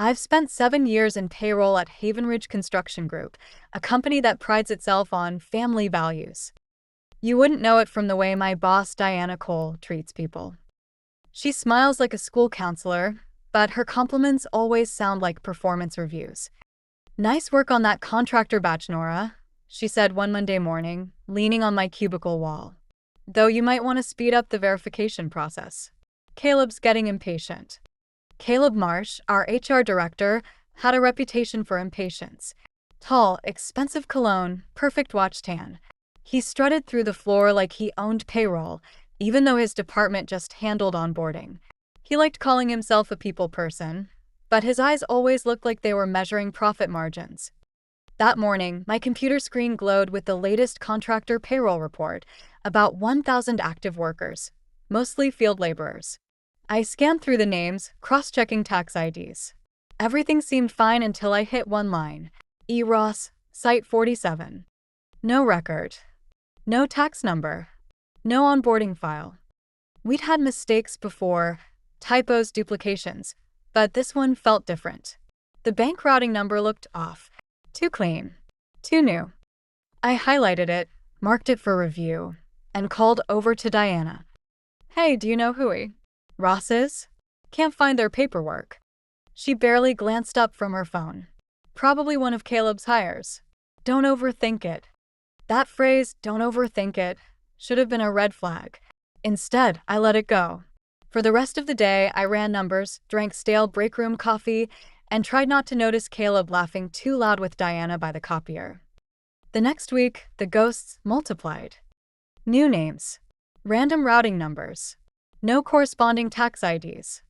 I've spent 7 years in payroll at Haven Ridge Construction Group, a company that prides itself on family values. You wouldn't know it from the way my boss, Diana Cole, treats people. She smiles like a school counselor, but her compliments always sound like performance reviews. Nice work on that contractor batch, Nora, she said one Monday morning, leaning on my cubicle wall. Though you might want to speed up the verification process. Caleb's getting impatient. Caleb Marsh, our HR director, had a reputation for impatience. Tall, expensive cologne, perfect watch tan. He strutted through the floor like he owned payroll, even though his department just handled onboarding. He liked calling himself a people person, but his eyes always looked like they were measuring profit margins. That morning, my computer screen glowed with the latest contractor payroll report, about 1,000 active workers, mostly field laborers. I scanned through the names, cross-checking tax IDs. Everything seemed fine until I hit one line. EROS, Site 47. No record. No tax number. No onboarding file. We'd had mistakes before, typos, duplications, but this one felt different. The bank routing number looked off. Too clean. Too new. I highlighted it, marked it for review, and called over to Diana. Hey, do you know who Ross is? Can't find their paperwork. She barely glanced up from her phone. Probably one of Caleb's hires. Don't overthink it. That phrase, don't overthink it, should have been a red flag. Instead, I let it go. For the rest of the day, I ran numbers, drank stale break room coffee, and tried not to notice Caleb laughing too loud with Diana by the copier. The next week, the ghosts multiplied. New names. Random routing numbers. No corresponding tax IDs.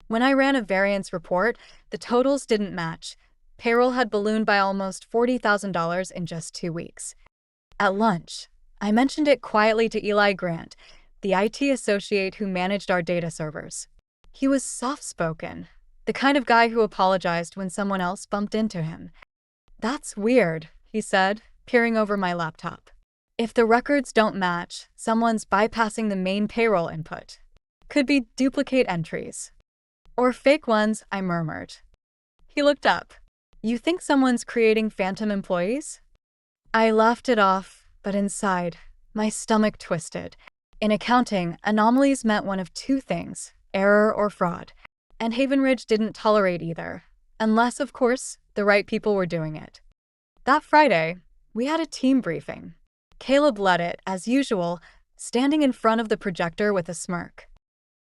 When I ran a variance report, the totals didn't match. Payroll had ballooned by almost $40,000 in just 2 weeks. At lunch, I mentioned it quietly to Eli Grant, the IT associate who managed our data servers. He was soft-spoken, the kind of guy who apologized when someone else bumped into him. That's weird, he said, peering over my laptop. If the records don't match, someone's bypassing the main payroll input. Could be duplicate entries. Or fake ones, I murmured. He looked up. You think someone's creating phantom employees? I laughed it off, but inside, my stomach twisted. In accounting, anomalies meant one of two things, error or fraud. And Haven Ridge didn't tolerate either, unless, of course, the right people were doing it. That Friday, we had a team briefing. Caleb led it, as usual, standing in front of the projector with a smirk.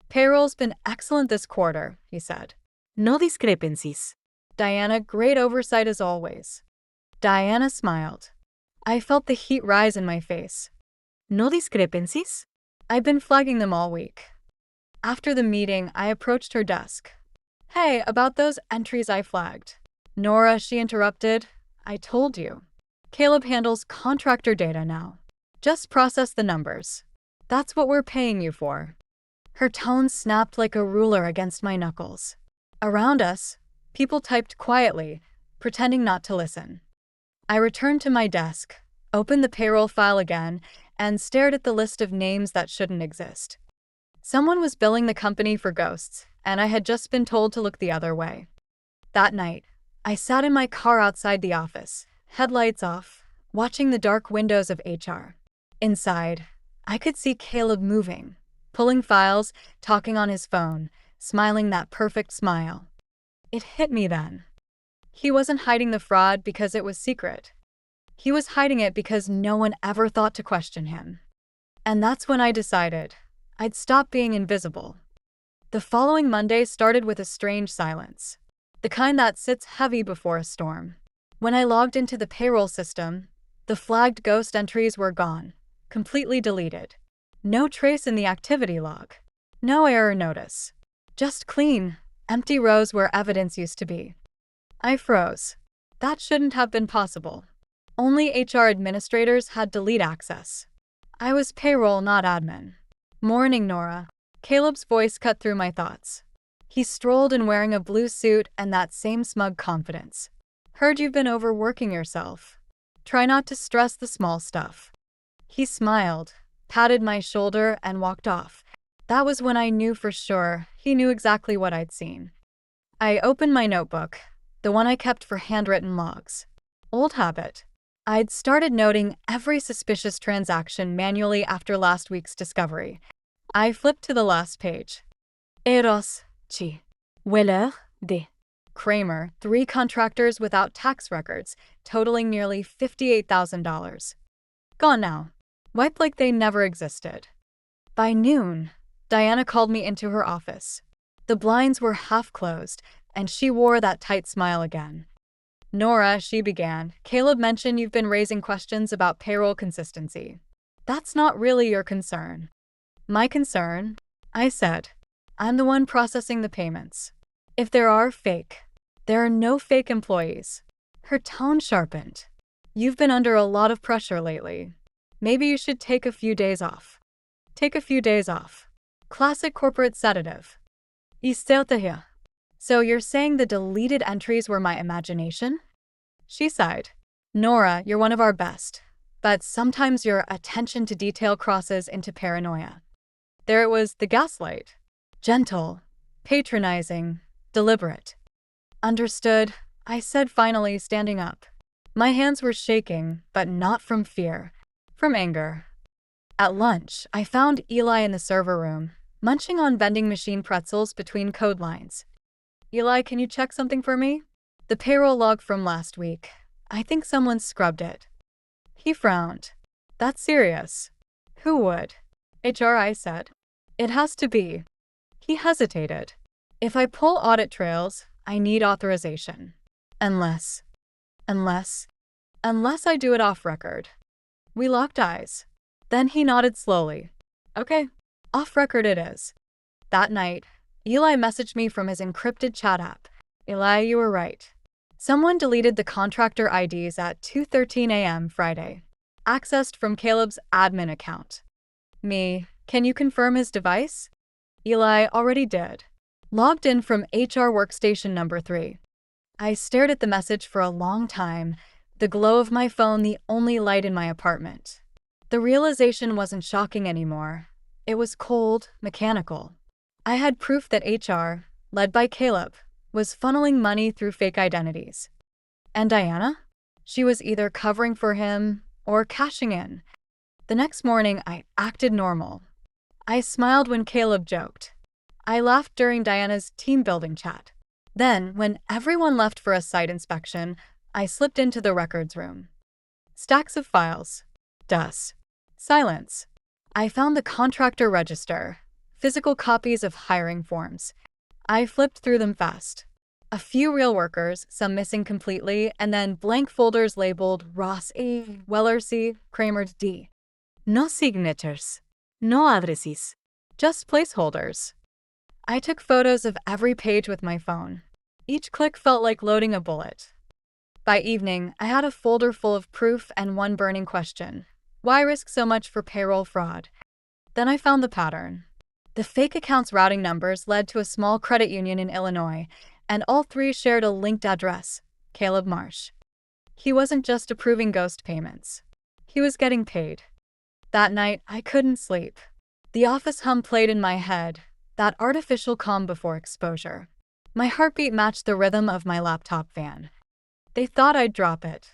Payroll's been excellent this quarter, he said. No discrepancies. Diana, great oversight as always. Diana smiled. I felt the heat rise in my face. No discrepancies? I've been flagging them all week. After the meeting, I approached her desk. Hey, about those entries I flagged. Nora, she interrupted. I told you. Caleb handles contractor data now. Just process the numbers. That's what we're paying you for. Her tone snapped like a ruler against my knuckles. Around us, people typed quietly, pretending not to listen. I returned to my desk, opened the payroll file again, and stared at the list of names that shouldn't exist. Someone was billing the company for ghosts, and I had just been told to look the other way. That night, I sat in my car outside the office, headlights off, watching the dark windows of HR. Inside, I could see Caleb moving, pulling files, talking on his phone, smiling that perfect smile. It hit me then. He wasn't hiding the fraud because it was secret. He was hiding it because no one ever thought to question him. And that's when I decided I'd stop being invisible. The following Monday started with a strange silence, the kind that sits heavy before a storm. When I logged into the payroll system, the flagged ghost entries were gone, completely deleted. No trace in the activity log. No error notice. Just clean, empty rows where evidence used to be. I froze. That shouldn't have been possible. Only HR administrators had delete access. I was payroll, not admin. Morning, Nora. Caleb's voice cut through my thoughts. He strolled in wearing a blue suit and that same smug confidence. Heard you've been overworking yourself. Try not to stress the small stuff. He smiled, patted my shoulder, and walked off. That was when I knew for sure he knew exactly what I'd seen. I opened my notebook, the one I kept for handwritten logs. Old habit. I'd started noting every suspicious transaction manually after last week's discovery. I flipped to the last page. Eros, chi. Weller, de. Kramer, 3 contractors without tax records, totaling nearly $58,000. Gone now. Wiped like they never existed. By noon, Diana called me into her office. The blinds were half closed, and she wore that tight smile again. Nora, she began, Caleb mentioned you've been raising questions about payroll consistency. That's not really your concern. My concern? I said. I'm the one processing the payments. If there are no fake employees. Her tone sharpened. You've been under a lot of pressure lately. Maybe you should take a few days off. Take a few days off. Classic corporate sedative. Isteutahia. So you're saying the deleted entries were my imagination? She sighed. Nora, you're one of our best, but sometimes your attention to detail crosses into paranoia. There it was, the gaslight. Gentle, patronizing, deliberate. Understood, I said finally, standing up. My hands were shaking, but not from fear, from anger. At lunch, I found Eli in the server room, munching on vending machine pretzels between code lines. Eli, can you check something for me? The payroll log from last week. I think someone scrubbed it. He frowned. That's serious. Who would? HR, I said. It has to be. He hesitated. If I pull audit trails, I need authorization. Unless I do it off record. We locked eyes. Then he nodded slowly. Okay, off record it is. That night, Eli messaged me from his encrypted chat app. Eli, you were right. Someone deleted the contractor IDs at 2:13 a.m. Friday. Accessed from Caleb's admin account. Me, can you confirm his device? Eli already did. Logged in from HR workstation number 3. I stared at the message for a long time, the glow of my phone the only light in my apartment. The realization wasn't shocking anymore. It was cold, mechanical. I had proof that HR, led by Caleb, was funneling money through fake identities. And Diana? She was either covering for him or cashing in. The next morning, I acted normal. I smiled when Caleb joked. I laughed during Diana's team-building chat. Then, when everyone left for a site inspection, I slipped into the records room. Stacks of files. Dust. Silence. I found the contractor register, physical copies of hiring forms. I flipped through them fast. A few real workers, some missing completely, and then blank folders labeled Ross A, Weller C, Kramer D. No signatures. No addresses. Just placeholders. I took photos of every page with my phone. Each click felt like loading a bullet. By evening, I had a folder full of proof and one burning question. Why risk so much for payroll fraud? Then I found the pattern. The fake account's routing numbers led to a small credit union in Illinois, and all 3 shared a linked address, Caleb Marsh. He wasn't just approving ghost payments. He was getting paid. That night, I couldn't sleep. The office hum played in my head, that artificial calm before exposure. My heartbeat matched the rhythm of my laptop fan. They thought I'd drop it,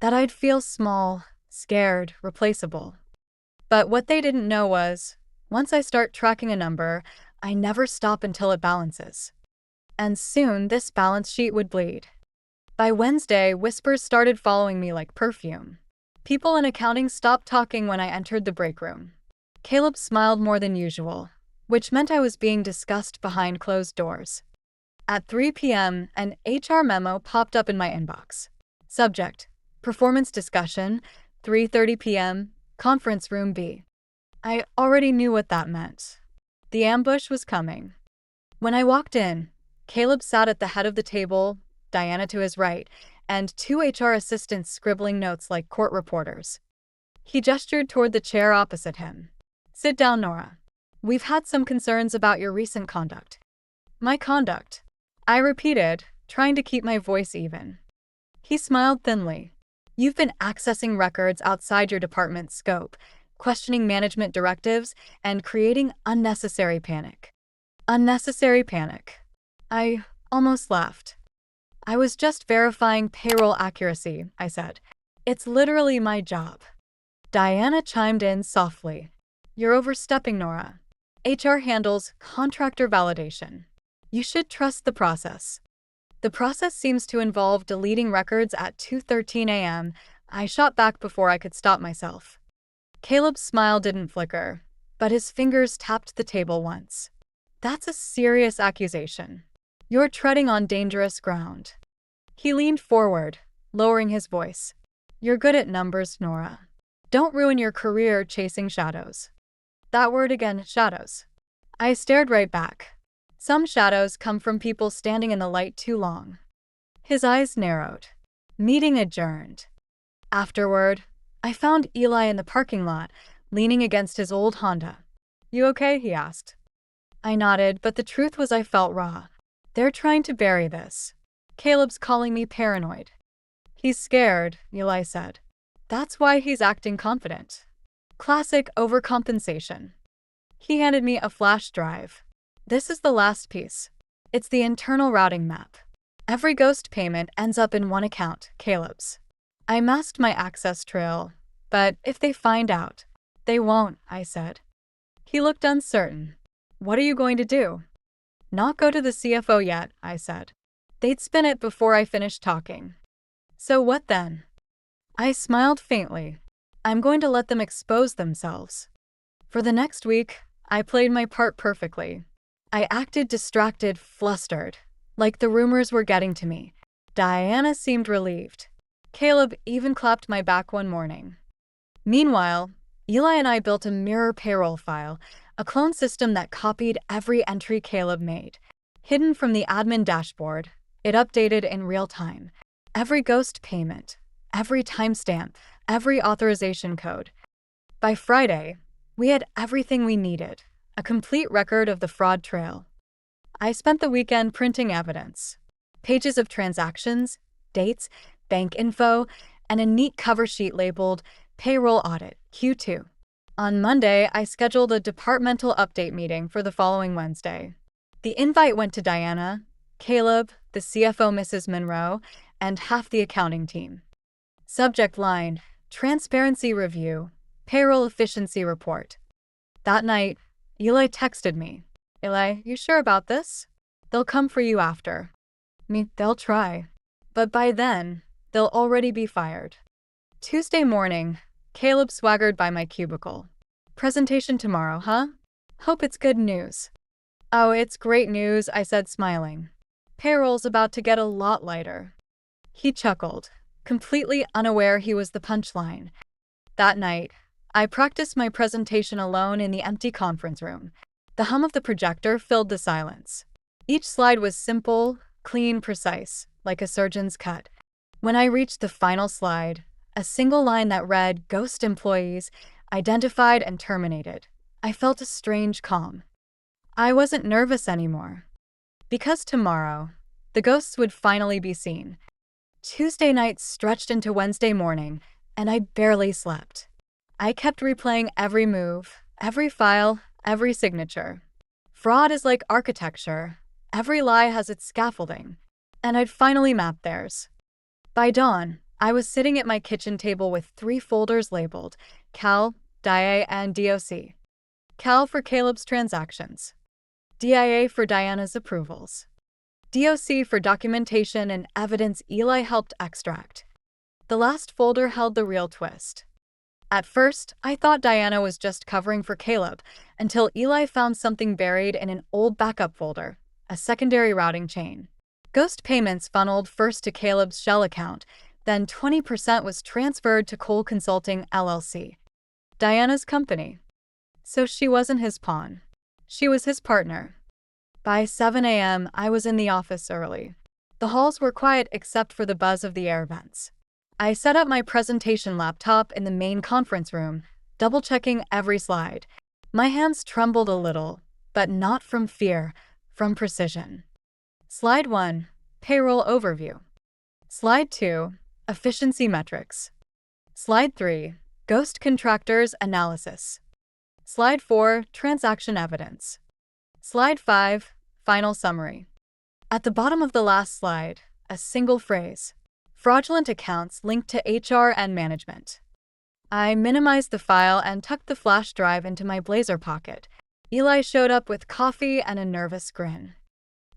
that I'd feel small, scared, replaceable. But what they didn't know was, once I start tracking a number, I never stop until it balances. And soon this balance sheet would bleed. By Wednesday, whispers started following me like perfume. People in accounting stopped talking when I entered the break room. Caleb smiled more than usual, which meant I was being discussed behind closed doors. At 3 p.m., an HR memo popped up in my inbox. Subject: Performance discussion, 3:30 p.m., Conference Room B. I already knew what that meant. The ambush was coming. When I walked in, Caleb sat at the head of the table, Diana to his right, and 2 HR assistants scribbling notes like court reporters. He gestured toward the chair opposite him. Sit down, Nora. We've had some concerns about your recent conduct. My conduct? I repeated, trying to keep my voice even. He smiled thinly. You've been accessing records outside your department's scope, questioning management directives, and creating unnecessary panic. Unnecessary panic. I Almost laughed. I was just verifying payroll accuracy, I said. It's literally my job. Diana chimed in softly. You're overstepping, Nora. HR handles contractor validation. You should trust the process. The process seems to involve deleting records at 2:13 a.m. I shot back before I could stop myself. Caleb's smile didn't flicker, but his fingers tapped the table once. That's a serious accusation. You're treading on dangerous ground. He leaned forward, lowering his voice. You're good at numbers, Nora. Don't ruin your career chasing shadows. That word again, shadows. I stared right back. Some shadows come from people standing in the light too long. His eyes narrowed. Meeting adjourned. Afterward, I found Eli in the parking lot, leaning against his old Honda. You okay? He asked. I nodded, but the truth was I felt raw. They're trying to bury this. Caleb's calling me paranoid. He's scared, Eli said. That's why he's acting confident. Classic overcompensation. He handed me a flash drive. This is the last piece. It's the internal routing map. Every ghost payment ends up in one account, Caleb's. I masked my access trail, but if they find out, they won't, I said. He looked uncertain. What are you going to do? Not go to the CFO yet, I said. They'd spin it before I finished talking. So what then? I smiled faintly. I'm going to let them expose themselves. For the next week, I played my part perfectly. I acted distracted, flustered, like the rumors were getting to me. Diana seemed relieved. Caleb even clapped my back one morning. Meanwhile, Eli and I built a mirror payroll file, a clone system that copied every entry Caleb made. Hidden from the admin dashboard, it updated in real time. Every ghost payment, every timestamp, every authorization code. By Friday, we had everything we needed, a complete record of the fraud trail. I spent the weekend printing evidence. Pages of transactions, dates, bank info, and a neat cover sheet labeled Payroll Audit, Q2. On Monday, I scheduled a departmental update meeting for the following Wednesday. The invite went to Diana, Caleb, the CFO Mrs. Monroe, and half the accounting team. Subject line, Transparency Review, Payroll Efficiency Report. That night, Eli texted me. Eli, you sure about this? They'll come for you after. They'll try. But by then, they'll already be fired. Tuesday morning, Caleb swaggered by my cubicle. Presentation tomorrow, huh? Hope it's good news. Oh, it's great news, I said, smiling. Payroll's about to get a lot lighter. He chuckled, completely unaware he was the punchline. That night, I practiced my presentation alone in the empty conference room. The hum of the projector filled the silence. Each slide was simple, clean, precise, like a surgeon's cut. When I reached the final slide, a single line that read, Ghost employees, identified and terminated, I felt a strange calm. I wasn't nervous anymore. Because tomorrow, the ghosts would finally be seen. Tuesday night stretched into Wednesday morning, and I barely slept. I kept replaying every move, every file, every signature. Fraud is like architecture. Every lie has its scaffolding, and I'd finally mapped theirs. By dawn, I was sitting at my kitchen table with 3 folders labeled CAL, DIA, and DOC. CAL for Caleb's transactions. DIA for Diana's approvals. DOC for documentation and evidence Eli helped extract. The last folder held the real twist. At first, I thought Diana was just covering for Caleb, until Eli found something buried in an old backup folder, a secondary routing chain. Ghost payments funneled first to Caleb's Shell account, then 20% was transferred to Cole Consulting LLC, Diana's company. So she wasn't his pawn. She was his partner. By 7 a.m., I was in the office early. The halls were quiet except for the buzz of the air vents. I set up my presentation laptop in the main conference room, double-checking every slide. My hands trembled a little, but not from fear, from precision. Slide 1, Payroll Overview. Slide 2, Efficiency Metrics. Slide 3, Ghost Contractors Analysis. Slide 4, Transaction Evidence. Slide 5, Final Summary. At the bottom of the last slide, a single phrase: fraudulent accounts linked to HR and management. I minimized the file and tucked the flash drive into my blazer pocket. Eli showed up with coffee and a nervous grin.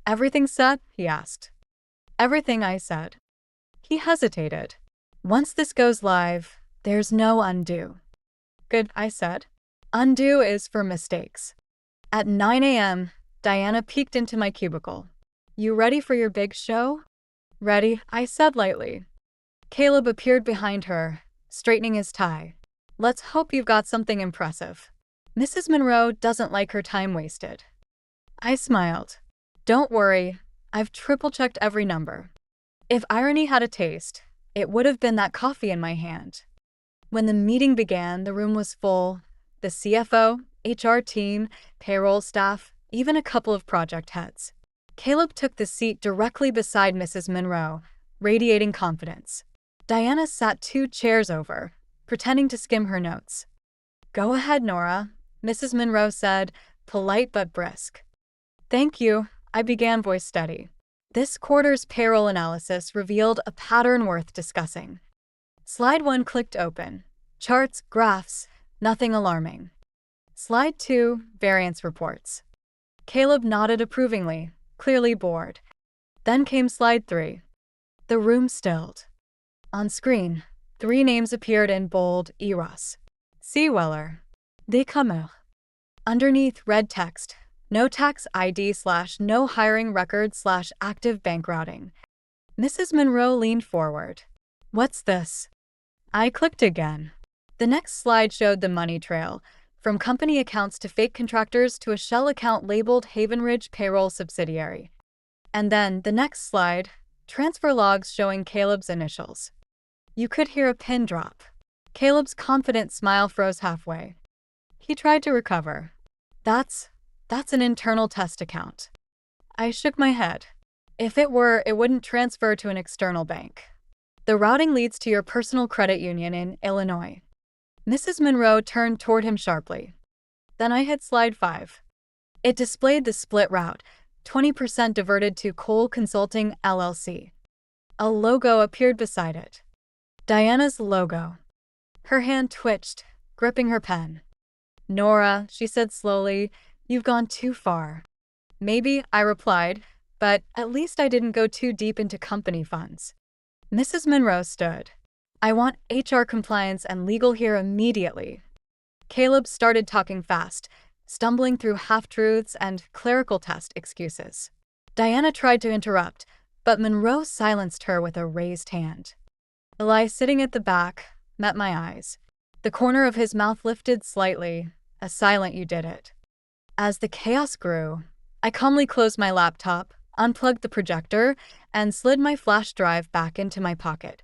"Everything set?" he asked. "Everything," I said. He hesitated. "Once this goes live, there's no undo." "Good," I said. "Undo is for mistakes." At 9 a.m., Diana peeked into my cubicle. "You ready for your big show?" "Ready," I said lightly. Caleb appeared behind her, straightening his tie. "Let's hope you've got something impressive. Mrs. Monroe doesn't like her time wasted." I smiled. "Don't worry, I've triple-checked every number." If irony had a taste, it would have been that coffee in my hand. When the meeting began, the room was full. The CFO, HR team, payroll staff, even a couple of project heads. Caleb took the seat directly beside Mrs. Monroe, radiating confidence. Diana sat 2 chairs over, pretending to skim her notes. "Go ahead, Nora," Mrs. Monroe said, polite but brisk. "Thank you," I began, voice steady. This quarter's payroll analysis revealed a pattern worth discussing. Slide 1 clicked open. Charts, graphs, nothing alarming. Slide 2, variance reports. Caleb nodded approvingly, clearly bored. Then came slide 3. The room stilled. On screen, 3 names appeared in bold: Eros, Seaweller, Descamel. Underneath, red text: no tax ID/no hiring record/active bank routing. Mrs. Monroe leaned forward. "What's this?" I clicked again. The next slide showed the money trail, from company accounts to fake contractors to a shell account labeled Haven Ridge Payroll Subsidiary. And then, the next slide, transfer logs showing Caleb's initials. You could hear a pin drop. Caleb's confident smile froze halfway. He tried to recover. That's an internal test account." I shook my head. "If it were, it wouldn't transfer to an external bank. The routing leads to your personal credit union in Illinois." Mrs. Monroe turned toward him sharply. Then I hit slide 5. It displayed the split route, 20% diverted to Cole Consulting LLC. A logo appeared beside it. Diana's logo. Her hand twitched, gripping her pen. "Nora," she said slowly, "you've gone too far." "Maybe," I replied, "but at least I didn't go too deep into company funds." Mrs. Monroe stood. "I want HR compliance and legal here immediately." Caleb started talking fast, stumbling through half-truths and clerical test excuses. Diana tried to interrupt, but Monroe silenced her with a raised hand. Eli, sitting at the back, met my eyes. The corner of his mouth lifted slightly, a silent "you did it." As the chaos grew, I calmly closed my laptop, unplugged the projector, and slid my flash drive back into my pocket.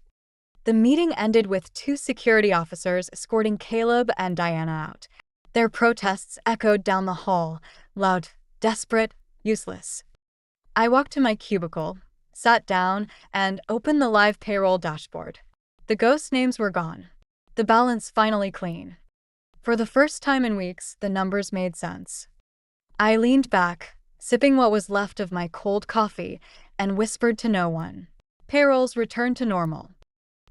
The meeting ended with 2 security officers escorting Caleb and Diana out. Their protests echoed down the hall, loud, desperate, useless. I walked to my cubicle, sat down, and opened the live payroll dashboard. The ghost names were gone. The balance finally clean. For the first time in weeks, the numbers made sense. I leaned back, sipping what was left of my cold coffee, and whispered to no one. Payrolls returned to normal.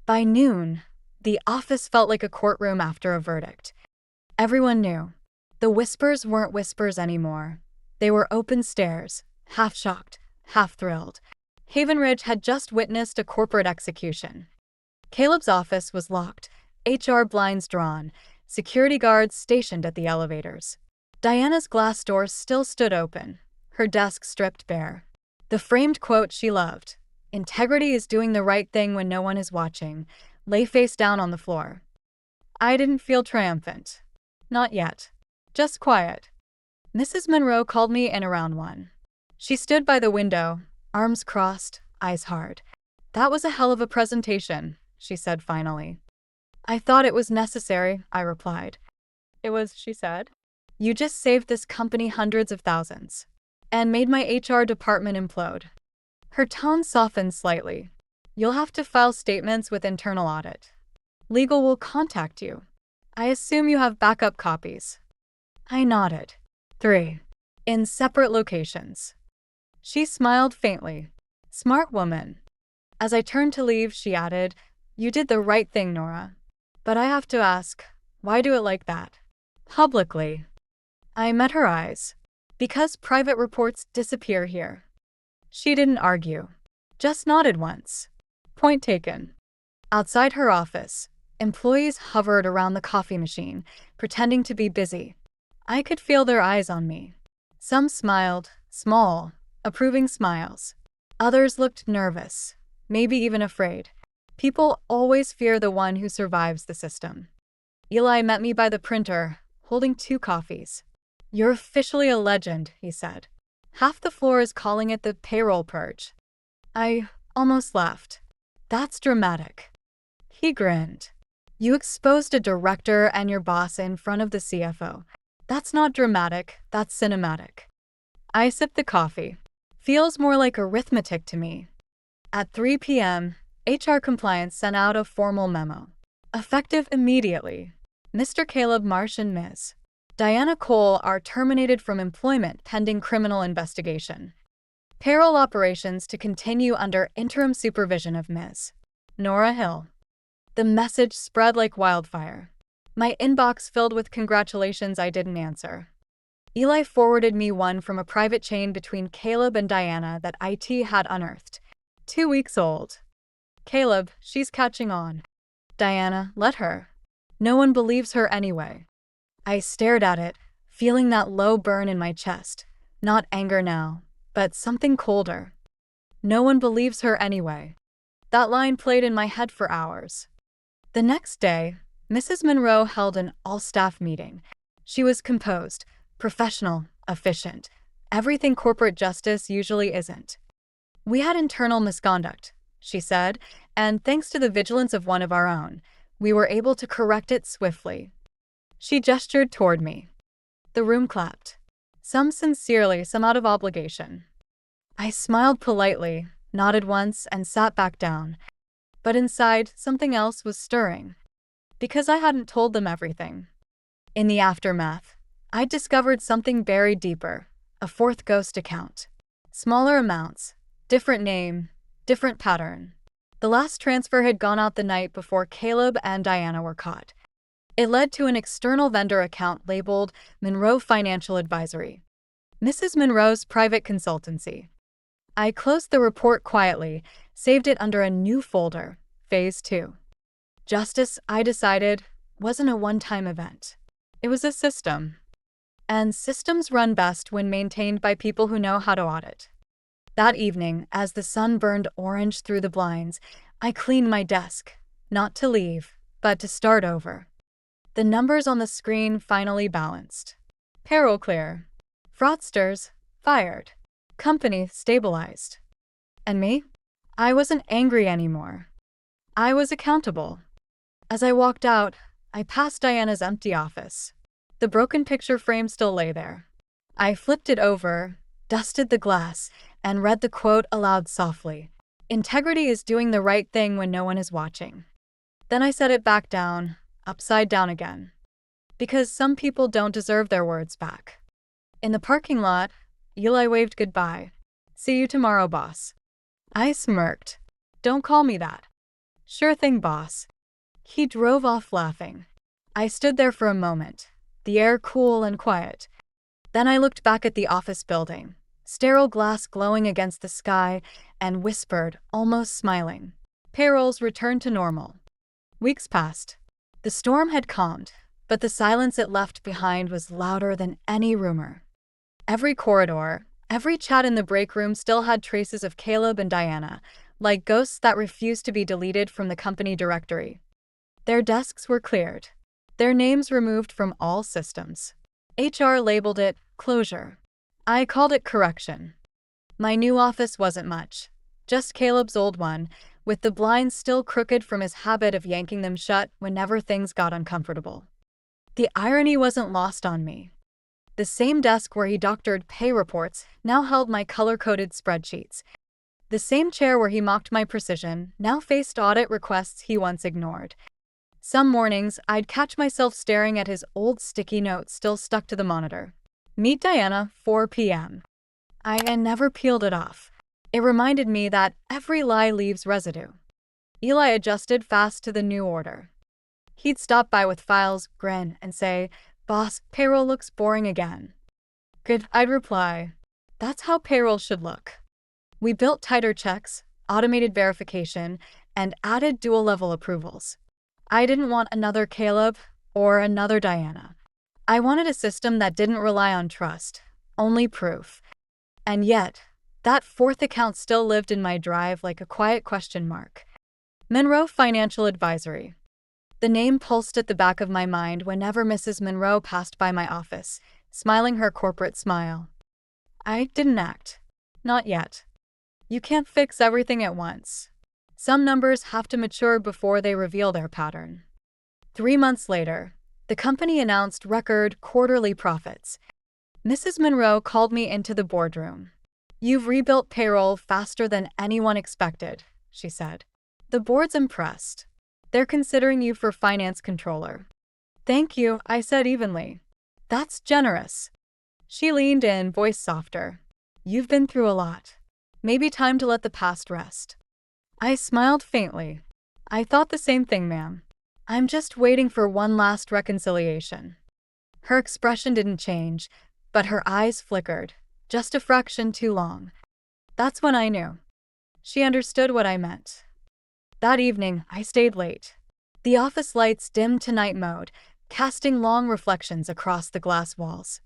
By noon, the office felt like a courtroom after a verdict. Everyone knew. The whispers weren't whispers anymore. They were open stares, half shocked, half thrilled. Haven Ridge had just witnessed a corporate execution. Caleb's office was locked, HR blinds drawn, security guards stationed at the elevators. Diana's glass door still stood open, her desk stripped bare. The framed quote she loved, "Integrity is doing the right thing when no one is watching," lay face down on the floor. I didn't feel triumphant. Not yet. Just quiet. Mrs. Monroe called me in around 1. She stood by the window, arms crossed, eyes hard. "That was a hell of a presentation," she said finally. "I thought it was necessary," I replied. "It was," she said. "You just saved this company hundreds of thousands. And made my HR department implode." Her tone softened slightly. "You'll have to file statements with internal audit. Legal will contact you. I assume you have backup copies." I nodded. 3. In separate locations. She smiled faintly. Smart woman. As I turned to leave, she added, "You did the right thing, Nora. But I have to ask, why do it like that? Publicly." I met her eyes. "Because private reports disappear here." She didn't argue. Just nodded once. Point taken. Outside her office, employees hovered around the coffee machine, pretending to be busy. I could feel their eyes on me. Some smiled, small, approving smiles. Others looked nervous, maybe even afraid. People always fear the one who survives the system. Eli met me by the printer, holding 2 coffees. "You're officially a legend," he said. "Half the floor is calling it the payroll purge." I almost laughed. "That's dramatic." He grinned. "You exposed a director and your boss in front of the CFO. That's not dramatic, that's cinematic." I sipped the coffee. Feels more like arithmetic to me. At 3 p.m., HR compliance sent out a formal memo. Effective immediately. Mr. Caleb Marsh and Ms. Diana Cole are terminated from employment pending criminal investigation. Payroll operations to continue under interim supervision of Ms. Nora Hill. The message spread like wildfire. My inbox filled with congratulations I didn't answer. Eli forwarded me one from a private chain between Caleb and Diana that IT had unearthed. 2 weeks old. "Caleb, she's catching on. Diana, let her. No one believes her anyway." I stared at it, feeling that low burn in my chest. Not anger now, but something colder. No one believes her anyway. That line played in my head for hours. The next day, Mrs. Monroe held an all-staff meeting. She was composed, professional, efficient. Everything corporate justice usually isn't. "We had internal misconduct," she said, "and thanks to the vigilance of one of our own, we were able to correct it swiftly." She gestured toward me. The room clapped. Some sincerely, some out of obligation. I smiled politely, nodded once, and sat back down. But inside, something else was stirring. Because I hadn't told them everything. In the aftermath, I discovered something buried deeper, a 4th ghost account. Smaller amounts, different name, different pattern. The last transfer had gone out the night before Caleb and Diana were caught. It led to an external vendor account labeled Monroe Financial Advisory, Mrs. Monroe's private consultancy. I closed the report quietly, saved it under a new folder, Phase 2. Justice, I decided, wasn't a one-time event. It was a system. And systems run best when maintained by people who know how to audit. That evening, as the sun burned orange through the blinds, I cleaned my desk, not to leave, but to start over. The numbers on the screen finally balanced. Payroll clear. Fraudsters fired. Company stabilized. And me? I wasn't angry anymore. I was accountable. As I walked out, I passed Diana's empty office. The broken picture frame still lay there. I flipped it over, dusted the glass, and read the quote aloud softly. "Integrity is doing the right thing when no one is watching." Then I set it back down, upside down again. Because some people don't deserve their words back. In the parking lot, Eli waved goodbye. "See you tomorrow, boss." I smirked. "Don't call me that." "Sure thing, boss." He drove off laughing. I stood there for a moment, the air cool and quiet. Then I looked back at the office building, sterile glass glowing against the sky, and whispered, almost smiling, "Payrolls returned to normal." Weeks passed. The storm had calmed, but the silence it left behind was louder than any rumor. Every corridor, every chat in the break room still had traces of Caleb and Diana, like ghosts that refused to be deleted from the company directory. Their desks were cleared, their names removed from all systems. HR labeled it closure. I called it correction. My new office wasn't much, just Caleb's old one, with the blinds still crooked from his habit of yanking them shut whenever things got uncomfortable. The irony wasn't lost on me. The same desk where he doctored pay reports now held my color-coded spreadsheets. The same chair where he mocked my precision now faced audit requests he once ignored. Some mornings, I'd catch myself staring at his old sticky notes still stuck to the monitor. "Meet Diana, 4 p.m. I never peeled it off. It reminded me that every lie leaves residue. Eli adjusted fast to the new order. He'd stop by with files, grin, and say, "Boss, payroll looks boring again." "Good," I'd reply. "That's how payroll should look." We built tighter checks, automated verification, and added dual-level approvals. I didn't want another Caleb or another Diana. I wanted a system that didn't rely on trust, only proof. And yet, that fourth account still lived in my drive like a quiet question mark. Monroe Financial Advisory. The name pulsed at the back of my mind whenever Mrs. Monroe passed by my office, smiling her corporate smile. I didn't act. Not yet. You can't fix everything at once. Some numbers have to mature before they reveal their pattern. 3 months later, the company announced record quarterly profits. Mrs. Monroe called me into the boardroom. "You've rebuilt payroll faster than anyone expected," she said. "The board's impressed. They're considering you for finance controller." "Thank you," I said evenly. "That's generous." She leaned in, voice softer. "You've been through a lot. Maybe time to let the past rest." I smiled faintly. "I thought the same thing, ma'am. I'm just waiting for one last reconciliation." Her expression didn't change, but her eyes flickered, just a fraction too long. That's when I knew. She understood what I meant. That evening, I stayed late. The office lights dimmed to night mode, casting long reflections across the glass walls.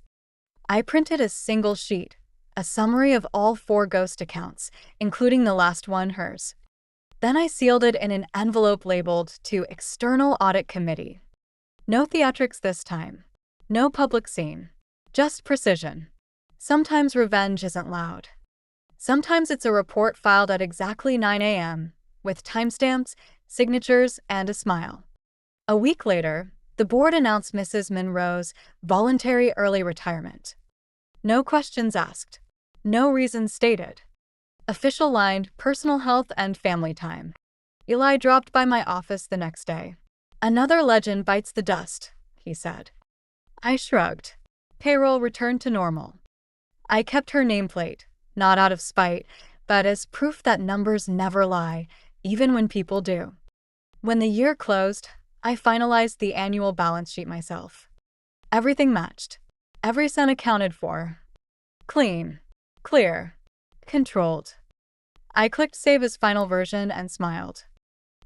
I printed a single sheet, a summary of all 4 ghost accounts, including the last one, hers. Then I sealed it in an envelope labeled "To External Audit Committee." No theatrics this time. No public scene. Just precision. Sometimes revenge isn't loud. Sometimes it's a report filed at exactly 9 a.m., with timestamps, signatures, and a smile. A week later, the board announced Mrs. Monroe's voluntary early retirement. No questions asked. No reasons stated. Official line, personal health and family time. Eli dropped by my office the next day. "Another legend bites the dust," he said. I shrugged. Payroll returned to normal. I kept her nameplate, not out of spite, but as proof that numbers never lie, even when people do. When the year closed, I finalized the annual balance sheet myself. Everything matched. Every cent accounted for. Clean. Clear. Controlled. I clicked save as final version and smiled.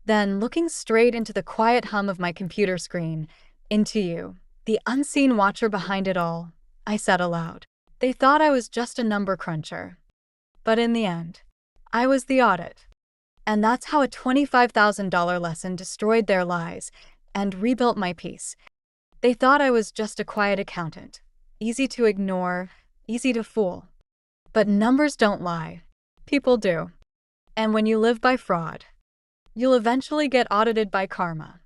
Then, looking straight into the quiet hum of my computer screen, into you, the unseen watcher behind it all, I said aloud. They thought I was just a number cruncher. But in the end, I was the audit. And that's how a $25,000 lesson destroyed their lies and rebuilt my peace. They thought I was just a quiet accountant, easy to ignore, easy to fool. But numbers don't lie. People do. And when you live by fraud, you'll eventually get audited by karma.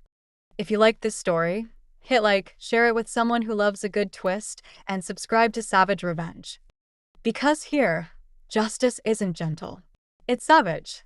If you like this story, hit like, share it with someone who loves a good twist, and subscribe to Savage Revenge. Because here, justice isn't gentle. It's savage.